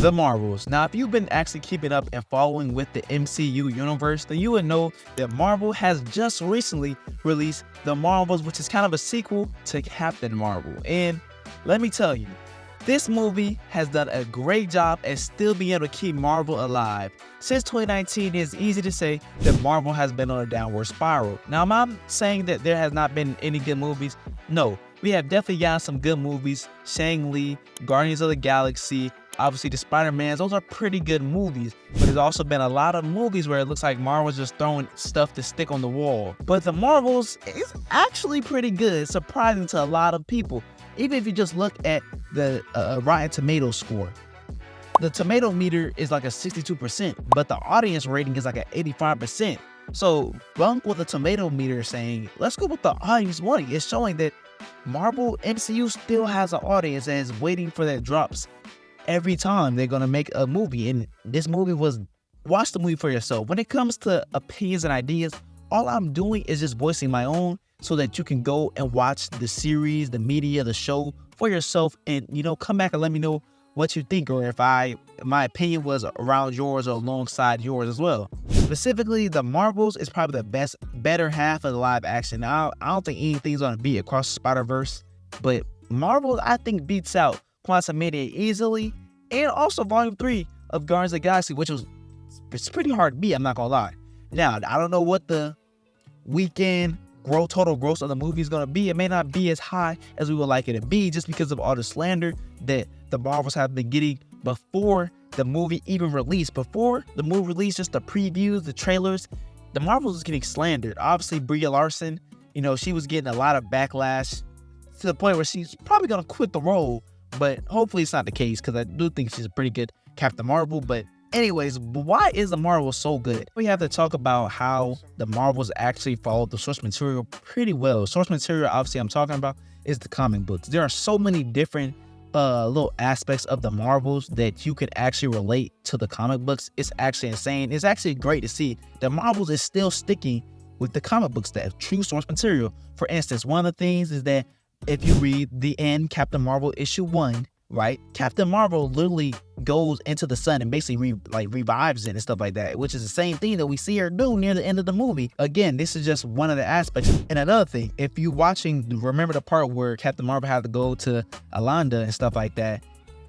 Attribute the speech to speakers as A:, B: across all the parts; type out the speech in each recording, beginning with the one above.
A: The Marvels. Now, if you've been actually keeping up and following with the MCU universe, then you would know that Marvel has just recently released The Marvels, which is kind of a sequel to Captain Marvel. And let me tell you, this movie has done a great job at still being able to keep Marvel alive. Since 2019, it's easy to say that Marvel has been on a downward spiral. Now, am I saying that there has not been any good movies? No, we have definitely gotten some good movies. Shang-Li, Guardians of the Galaxy, obviously the Spider-Mans, those are pretty good movies. But there's also been a lot of movies where it looks like Marvel's just throwing stuff to stick on the wall. But The Marvels is actually pretty good, surprising to a lot of people. Even if you just look at the Rotten Tomatoes score. The tomato meter is like a 62%, but the audience rating is like an 85%. So bunk what the tomato meter is saying, let's go with the audience wanting. It's showing that Marvel MCU still has an audience and is waiting for that drops every time they're gonna make a movie. And this movie was, watch the movie for yourself. When it comes to opinions and ideas, all I'm doing is just voicing my own so that you can go and watch the series, the media, the show for yourself, and come back and let me know what you think, or if my opinion was around yours or alongside yours as well. Specifically, The Marvels is probably the better half of the live action. Now, I don't think anything's gonna beat Across the Spider-Verse, but Marvel I think beats out Quantumania easily, and also Volume 3 of Guardians of the Galaxy, which it's pretty hard to beat, I'm not gonna lie. Now, I don't know what the weekend total gross of the movie is gonna be. It may not be as high as we would like it to be, just because of all the slander that the Marvels have been getting before the movie even released. Before the movie released, just the previews, the trailers, the Marvels was getting slandered. Obviously, Brie Larson, she was getting a lot of backlash to the point where she's probably gonna quit the role. But hopefully it's not the case, because I do think she's a pretty good Captain Marvel. But anyways, why is The Marvels so good? We have to talk about how The Marvels actually followed the source material pretty well. Source material, obviously, I'm talking about is the comic books. There are so many different little aspects of The Marvels that you could actually relate to the comic books. It's actually insane. It's actually great to see The Marvels is still sticking with the comic books, that true source material. For instance, one of the things is that if you read the end Captain Marvel issue 1, right? Captain Marvel literally goes into the sun and basically revives it and stuff like that, which is the same thing that we see her do near the end of the movie. Again, this is just one of the aspects. And another thing, if you remember the part where Captain Marvel had to go to Alanda and stuff like that,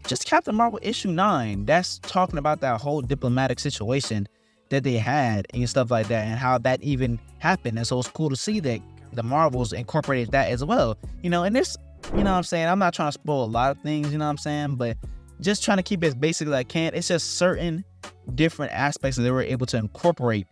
A: just Captain Marvel issue 9, that's talking about that whole diplomatic situation that they had and stuff like that, and how that even happened. And so it's cool to see that the Marvels incorporated that as well. And this, what I'm saying, I'm not trying to spoil a lot of things, what I'm saying, but just trying to keep it as basic as I can. It's just certain different aspects that they were able to incorporate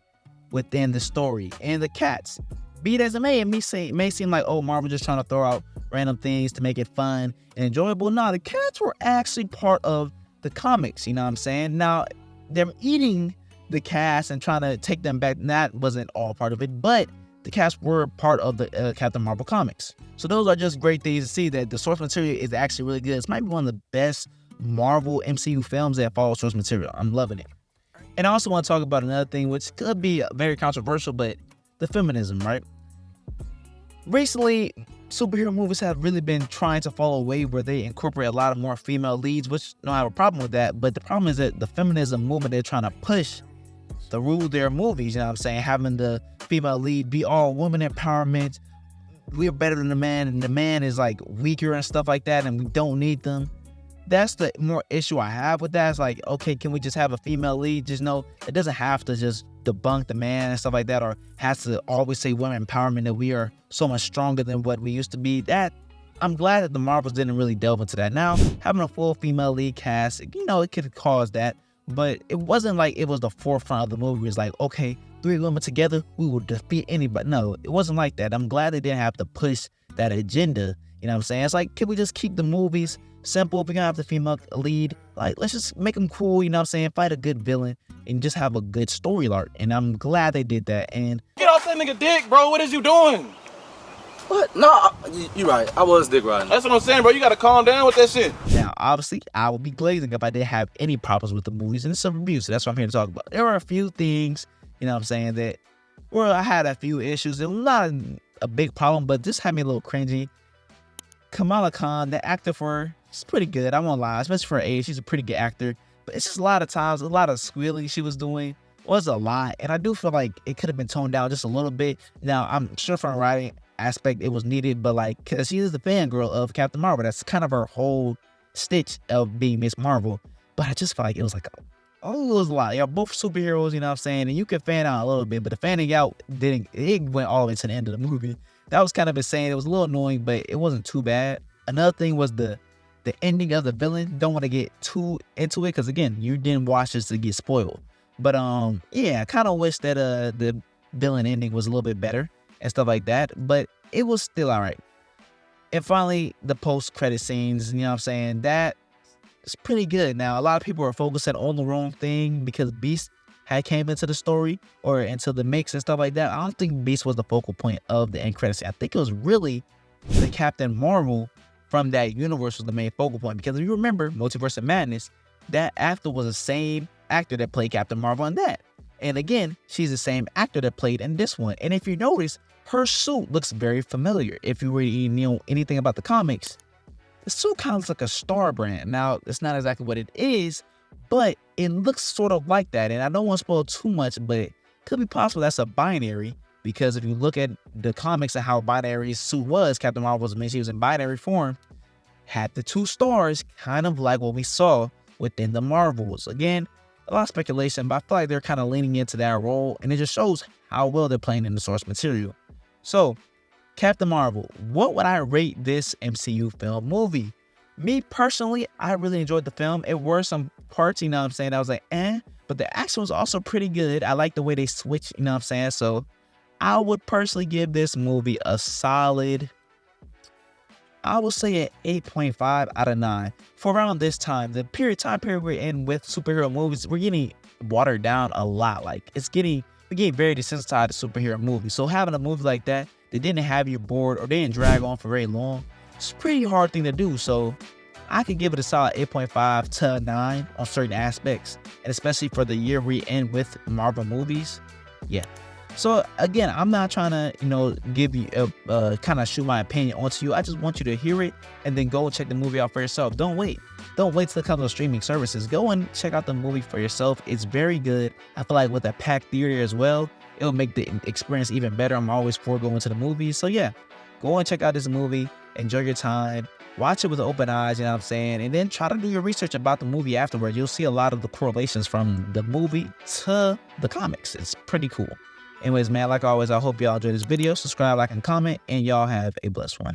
A: within the story. And the cats, be it as it may, it may seem like, oh, Marvel just trying to throw out random things to make it fun and enjoyable. No, the cats were actually part of the comics, what I'm saying? Now, them eating the cast and trying to take them back, that wasn't all part of it, but the cast were part of the Captain Marvel comics. So those are just great things to see, that the source material is actually really good. It's might be one of the best Marvel MCU films that follow source material. I'm loving it. And I also want to talk about another thing, which could be very controversial, but the feminism, right? Recently, superhero movies have really been trying to follow a way where they incorporate a lot of more female leads, which I don't have a problem with that. But the problem is that the feminism movement they're trying to push through their movies, what I'm saying, having the female lead be all woman empowerment, we're better than the man, and the man is like weaker and stuff like that, and we don't need them. That's the more issue I have with that. It's like, okay, can we just have a female lead? Just know it doesn't have to just debunk the man and stuff like that, or has to always say women empowerment, that we are so much stronger than what we used to be. That, I'm glad that the Marvels didn't really delve into that. Now, having a full female lead cast, it could cause that, but it wasn't like it was the forefront of the movie. It's like, okay, 3 women together, we will defeat anybody. No, it wasn't like that. I'm glad they didn't have to push that agenda. What I'm saying? It's like, can we just keep the movies simple? If we're gonna have the female lead, like, let's just make them cool, what I'm saying? Fight a good villain and just have a good story arc. And I'm glad they did that. And
B: get off that nigga dick, bro. What is you doing?
C: What? No, you're right. I was dick riding.
B: That's what I'm saying, bro. You gotta calm down with that shit.
A: Now, obviously, I would be glazing if I didn't have any problems with the movies, and it's some reviews, so that's what I'm here to talk about. There are a few things, what I'm saying, that, well, I had a few issues. It was not a big problem, but this had me a little cringy. Kamala Khan, the actor for her, she's pretty good. I won't lie, especially for her age. She's a pretty good actor. But it's just a lot of times, a lot of squealing she was doing was a lot. And I do feel like it could have been toned down just a little bit. Now, I'm sure from a writing aspect it was needed, but like, because she is the fangirl of Captain Marvel. That's kind of her whole stitch of being Miss Marvel. But I just felt like it was like, oh, it was a lot. Yeah, both superheroes, you know what I'm saying? And you can fan out a little bit, but the fanning out it went all the way to the end of the movie. That was kind of insane. It was a little annoying, but it wasn't too bad. Another thing was the ending of the villain. Don't want to get too into it because again, you didn't watch this to get spoiled. But yeah, I kind of wish that the villain ending was a little bit better and stuff like that. But it was still all right. And finally, the post-credit scenes. You know what I'm saying? That is pretty good. Now, a lot of people are focusing on the wrong thing because Beast had came into the story or into the mix and stuff like that. I don't think Beast was the focal point of the end credits. I think it was really the Captain Marvel from that universe was the main focal point. Because if you remember Multiverse of Madness, that actor was the same actor that played Captain Marvel in that. And again, she's the same actor that played in this one. And if you notice, her suit looks very familiar. If you really know anything about the comics, the suit kind of looks like a Star brand. Now, it's not exactly what it is, but it looks sort of like that. And I don't want to spoil too much, but it could be possible that's a binary. Because if you look at the comics and how Binary's suit was, Captain Marvel was when she was in binary form, had the 2 stars, kind of like what we saw within the Marvels. Again, a lot of speculation, but I feel like they're kind of leaning into that role, and it just shows how well they're playing in the source material. So, Captain Marvel, what would I rate this MCU film movie? Me personally, I really enjoyed the film. It were some parts, you know what I'm saying, I was like, but the action was also pretty good. I like the way they switched, you know what I'm saying? So, I would personally give this movie a solid, I would say an 8.5 out of 9. For around this time, the time period we're in with superhero movies, we're getting watered down a lot. Like, we're getting very desensitized to superhero movies. So having a movie like that didn't have you bored or they didn't drag on for very long, it's a pretty hard thing to do. So I could give it a solid 8.5 to 9 on certain aspects. And especially for the year we end with Marvel movies. Yeah. So again, I'm not trying to, give you kind of shoot my opinion onto you. I just want you to hear it and then go and check the movie out for yourself. Don't wait till it comes on streaming services. Go and check out the movie for yourself. It's very good. I feel like with a packed theater as well, it'll make the experience even better. I'm always for going to the movies. So yeah, go and check out this movie. Enjoy your time. Watch it with open eyes, you know what I'm saying? And then try to do your research about the movie afterward. You'll see a lot of the correlations from the movie to the comics. It's pretty cool. Anyways, man, like always, I hope y'all enjoyed this video. Subscribe, like, and comment, and y'all have a blessed one.